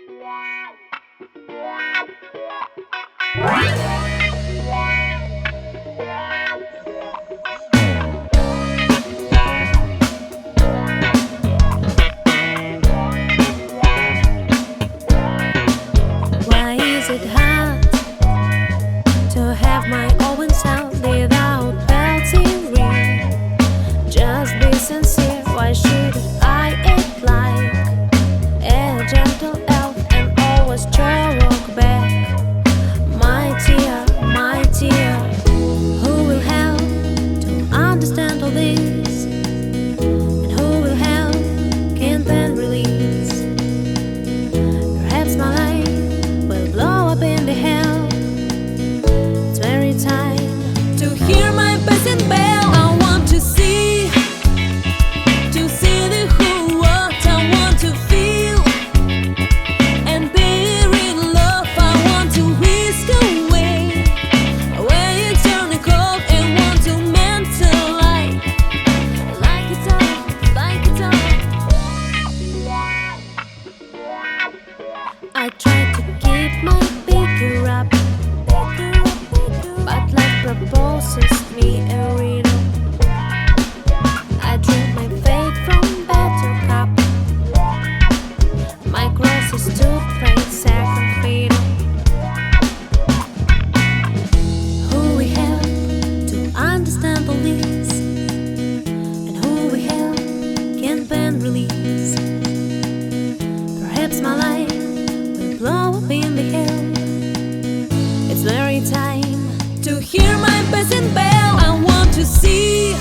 Why is it hard to have my own sound without pelting ring? Just be sincere, why should I act like a gentle elf and always try to walk back? My dear, who will help to understand all this? And who will help, can't then release? Perhaps my life will blow up in the hell. It's very time to hear my buzzing bell. I want to see the whole world. I want to feel and be in love. I want to whisk away where you turn the cold and want to mental life. Like it all, like it all. I try to keep my figure up, but life proposes me a riddle. I drink my fate from buttercup. My cross is to pray second fiddle. Who we help to understand all this? And who we help can then release? Perhaps my life will blow up in the hell. It's very time to hear my buzzing bell. I want to see